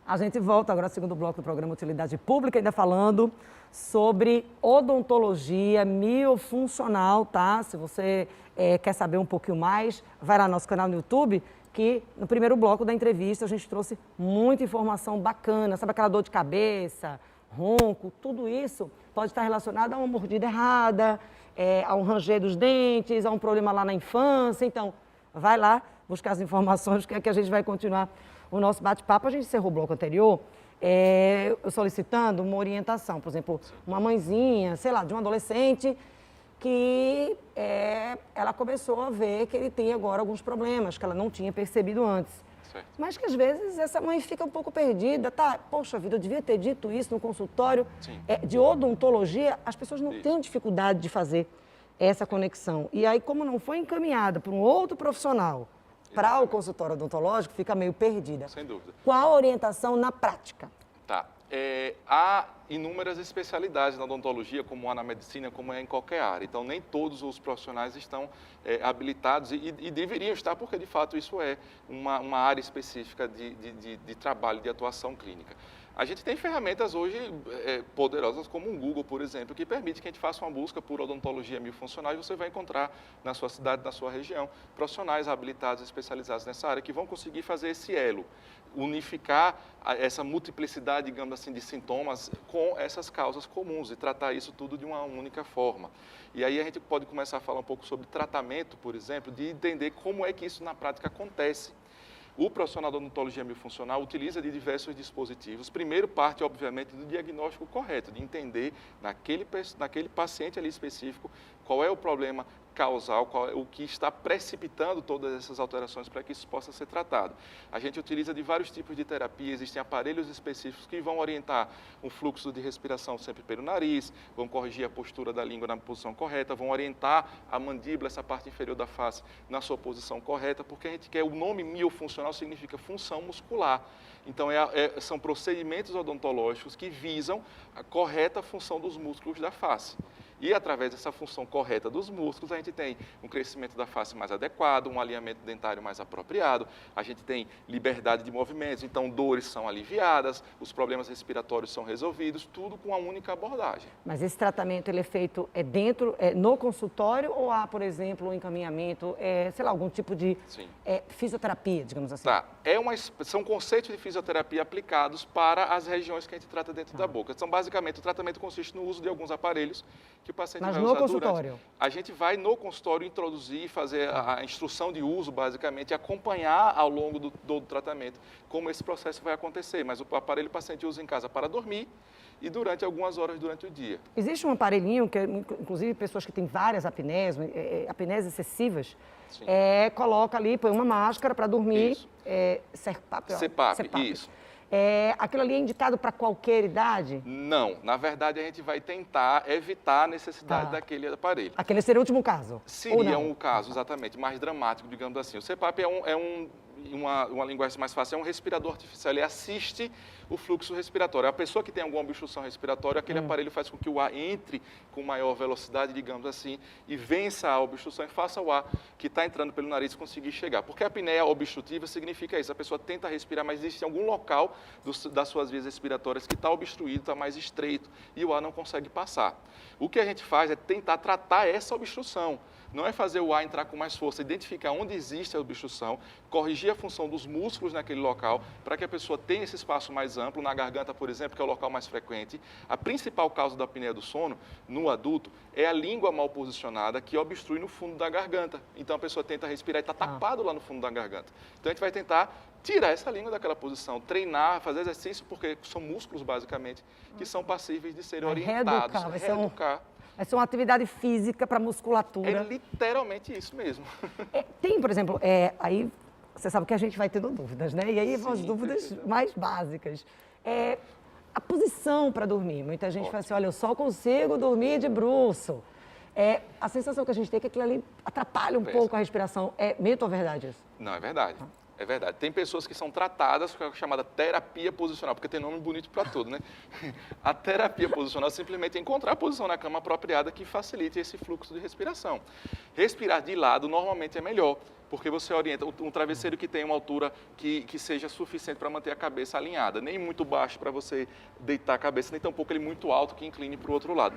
A gente volta agora ao segundo bloco do programa Utilidade Pública, ainda falando sobre odontologia miofuncional, tá? Se você quer saber um pouquinho mais, vai lá no nosso canal no YouTube, que no primeiro bloco da entrevista a gente trouxe muita informação bacana, sabe aquela dor de cabeça, ronco, tudo isso pode estar relacionado a uma mordida errada, a um ranger dos dentes, a um problema lá na infância. Então, vai lá buscar as informações, que é que a gente vai continuar o nosso bate-papo. A gente encerrou o bloco anterior eu solicitando uma orientação, por exemplo, uma mãezinha, sei lá, de um adolescente que ela começou a ver que ele tem agora alguns problemas que ela não tinha percebido antes. Certo. Mas que às vezes essa mãe fica um pouco perdida, tá? Poxa vida, eu devia ter dito isso no consultório. Sim. De odontologia, as pessoas não têm dificuldade de fazer essa conexão. E aí, como não foi encaminhada por um outro profissional para o consultório odontológico, fica meio perdida. Sem dúvida. Qual a orientação na prática? Tá. Há inúmeras especialidades na odontologia, como há na medicina, como é em qualquer área. Então, nem todos os profissionais estão habilitados e deveriam estar, porque, de fato, isso é uma área específica de trabalho, de atuação clínica. A gente tem ferramentas hoje poderosas, como o Google, por exemplo, que permite que a gente faça uma busca por odontologia miofuncional e você vai encontrar na sua cidade, na sua região, profissionais habilitados, especializados nessa área, que vão conseguir fazer esse elo, unificar essa multiplicidade, digamos assim, de sintomas com essas causas comuns e tratar isso tudo de uma única forma. E aí a gente pode começar a falar um pouco sobre tratamento, por exemplo, de entender como é que isso na prática acontece. O profissional da odontologia miofuncional utiliza de diversos dispositivos. Primeiro, parte, obviamente, do diagnóstico correto, de entender naquele paciente ali específico qual é o problema causal, qual é o que está precipitando todas essas alterações para que isso possa ser tratado. A gente utiliza de vários tipos de terapia, existem aparelhos específicos que vão orientar o fluxo de respiração sempre pelo nariz, vão corrigir a postura da língua na posição correta, vão orientar a mandíbula, essa parte inferior da face, na sua posição correta, porque a gente quer, o nome miofuncional significa função muscular. Então, são procedimentos odontológicos que visam a correta função dos músculos da face. E, através dessa função correta dos músculos, a gente tem um crescimento da face mais adequado, um alinhamento dentário mais apropriado, a gente tem liberdade de movimentos, então dores são aliviadas, os problemas respiratórios são resolvidos, tudo com uma única abordagem. Mas esse tratamento ele é feito no consultório ou há, por exemplo, um encaminhamento, sei lá, algum tipo de fisioterapia, digamos assim? Tá. São conceitos de fisioterapia aplicados para as regiões que a gente trata dentro da boca. Então, basicamente, o tratamento consiste no uso de alguns aparelhos que o paciente vai usar durante... Mas no consultório? A gente vai no consultório introduzir, fazer a instrução de uso, basicamente, e acompanhar ao longo do tratamento como esse processo vai acontecer. Mas o aparelho o paciente usa em casa para dormir e durante algumas horas durante o dia. Existe um aparelhinho que, inclusive, pessoas que têm várias apneias excessivas, coloca ali, põe uma máscara para dormir. Isso. CPAP, isso. Aquilo ali é indicado para qualquer idade? Não. Na verdade, a gente vai tentar evitar a necessidade daquele aparelho. Aquele seria o último caso? Seria um caso, exatamente, mais dramático, digamos assim. O CPAP uma linguagem mais fácil, é um respirador artificial, ele assiste o fluxo respiratório. A pessoa que tem alguma obstrução respiratória, aquele aparelho faz com que o ar entre com maior velocidade, digamos assim, e vença a obstrução e faça o ar que está entrando pelo nariz conseguir chegar. Porque a apneia obstrutiva significa isso, a pessoa tenta respirar, mas existe algum local das suas vias respiratórias que está obstruído, está mais estreito, e o ar não consegue passar. O que a gente faz é tentar tratar essa obstrução. Não é fazer o ar entrar com mais força, identificar onde existe a obstrução, corrigir a função dos músculos naquele local, para que a pessoa tenha esse espaço mais amplo, na garganta, por exemplo, que é o local mais frequente. A principal causa da apneia do sono, no adulto, é a língua mal posicionada, que obstrui no fundo da garganta. Então, a pessoa tenta respirar e está tapado lá no fundo da garganta. Então, a gente vai tentar tirar essa língua daquela posição, treinar, fazer exercício, porque são músculos, basicamente, que são passíveis de serem orientados. Reeducar. Vai ser uma atividade física para musculatura. É literalmente isso mesmo. Tem, por exemplo, aí você sabe que a gente vai tendo dúvidas, né? E aí vão as dúvidas mais básicas. A posição para dormir. Muita gente fala assim, olha, eu só consigo dormir de bruço. A sensação que a gente tem é que aquilo ali atrapalha um pouco a respiração. É mito ou verdade isso? Não, é verdade. É verdade. Tem pessoas que são tratadas com a chamada terapia posicional, porque tem nome bonito para tudo, né? A terapia posicional é simplesmente encontrar a posição na cama apropriada que facilite esse fluxo de respiração. Respirar de lado normalmente é melhor, porque você orienta um travesseiro que tem uma altura que seja suficiente para manter a cabeça alinhada, nem muito baixo para você deitar a cabeça, nem tampouco ele muito alto que incline para o outro lado.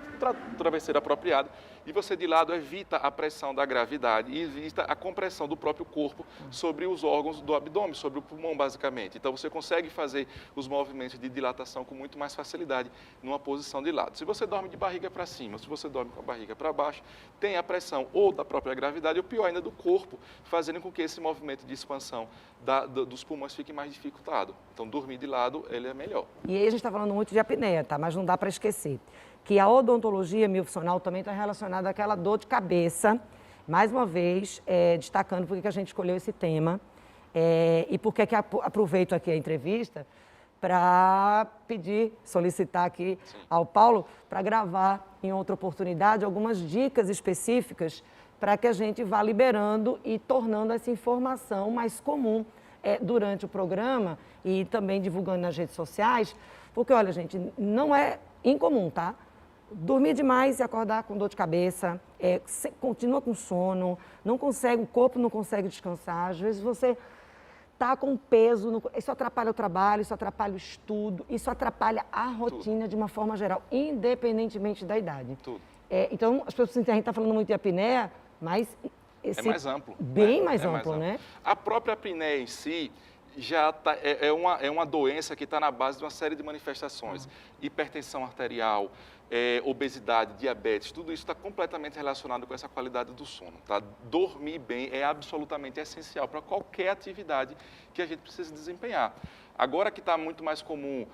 Travesseiro apropriado, e você de lado evita a pressão da gravidade e evita a compressão do próprio corpo sobre os órgãos do abdômen, sobre o pulmão basicamente. Então você consegue fazer os movimentos de dilatação com muito mais facilidade numa posição de lado. Se você dorme de barriga para cima, se você dorme com a barriga para baixo, tem a pressão ou da própria gravidade ou pior ainda do corpo, fazendo com que esse movimento de expansão dos pulmões fique mais dificultado. Então dormir de lado ele é melhor. E aí a gente está falando muito de apneia, tá? Mas não dá para esquecer que a odontologia miofuncional também está relacionada àquela dor de cabeça. Mais uma vez, destacando por que a gente escolheu esse tema e por que aproveito aqui a entrevista para solicitar aqui ao Paulo para gravar em outra oportunidade algumas dicas específicas para que a gente vá liberando e tornando essa informação mais comum durante o programa e também divulgando nas redes sociais, porque, olha, gente, não é incomum, tá? Dormir demais e acordar com dor de cabeça, continua com sono, o corpo não consegue descansar, às vezes você está com peso, isso atrapalha o trabalho, isso atrapalha o estudo, isso atrapalha a rotina de uma forma geral, independentemente da idade. Tudo. Então, as pessoas, a gente está falando muito de apneia, mas é mais amplo. Bem mais amplo, né? A própria apneia em si já é uma doença que está na base de uma série de manifestações. Hipertensão arterial, obesidade, diabetes, tudo isso está completamente relacionado com essa qualidade do sono. Tá? Dormir bem é absolutamente essencial para qualquer atividade que a gente precisa desempenhar. Agora que está muito mais comum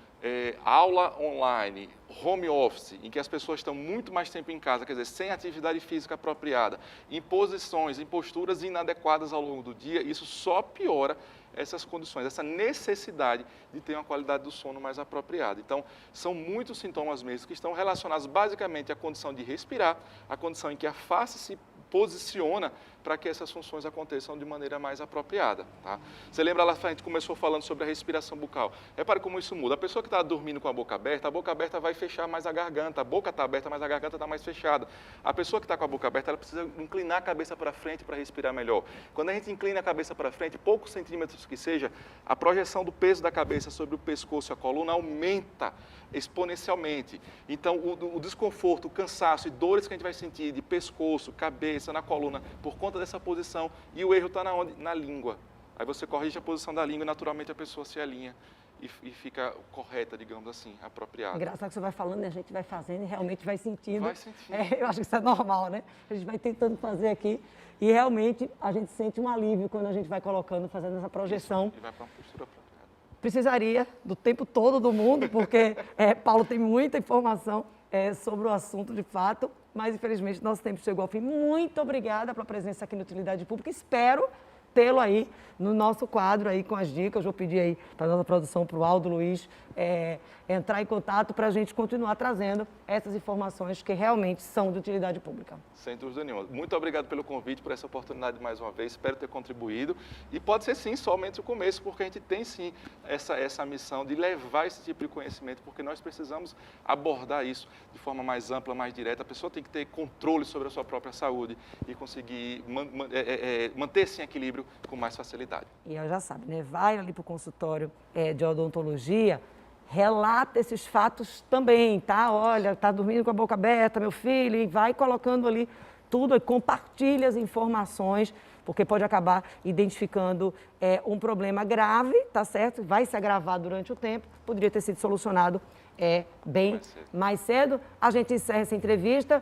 aula online, home office, em que as pessoas estão muito mais tempo em casa, quer dizer, sem atividade física apropriada, em posições, em posturas inadequadas ao longo do dia, isso só piora essas condições, essa necessidade de ter uma qualidade do sono mais apropriada. Então, são muitos sintomas mesmo que estão relacionados basicamente à condição de respirar, à condição em que a face se posiciona para que essas funções aconteçam de maneira mais apropriada. Tá? Você lembra lá, a gente começou falando sobre a respiração bucal. Repare como isso muda. A pessoa que está dormindo com a boca aberta vai fechar mais a garganta. A boca está aberta, mas a garganta está mais fechada. A pessoa que está com a boca aberta, ela precisa inclinar a cabeça para frente para respirar melhor. Quando a gente inclina a cabeça para frente, poucos centímetros que seja, a projeção do peso da cabeça sobre o pescoço e a coluna aumenta exponencialmente. Então, o desconforto, o cansaço e dores que a gente vai sentir de pescoço, cabeça, na coluna, por conta dessa posição, e o erro está na onde? Na língua. Aí você corrige a posição da língua e naturalmente a pessoa se alinha e fica correta, digamos assim, apropriada. Engraçado que você vai falando e a gente vai fazendo e realmente vai sentindo. Vai sentindo. Eu acho que isso é normal, né? A gente vai tentando fazer aqui e realmente a gente sente um alívio quando a gente vai colocando, fazendo essa projeção. Isso, e vai para uma postura apropriada. Precisaria do tempo todo do mundo, porque Paulo tem muita informação sobre o assunto de fato, mas infelizmente nosso tempo chegou ao fim. Muito obrigada pela presença aqui no Utilidade Pública. Espero tê-lo aí no nosso quadro aí com as dicas. Eu vou pedir aí para a nossa produção, para o Aldo Luiz, entrar em contato para a gente continuar trazendo essas informações que realmente são de utilidade pública. Sem dúvida nenhuma. Muito obrigado pelo convite, por essa oportunidade mais uma vez. Espero ter contribuído. E pode ser sim, somente o começo, porque a gente tem sim essa missão de levar esse tipo de conhecimento, porque nós precisamos abordar isso de forma mais ampla, mais direta. A pessoa tem que ter controle sobre a sua própria saúde e conseguir manter esse equilíbrio com mais facilidade. E ela já sabe, né? Vai ali para o consultório de odontologia, relata esses fatos também, tá? Olha, tá dormindo com a boca aberta, meu filho, e vai colocando ali tudo, e compartilha as informações, porque pode acabar identificando um problema grave, tá certo? Vai se agravar durante o tempo, poderia ter sido solucionado bem mais cedo. A gente encerra essa entrevista.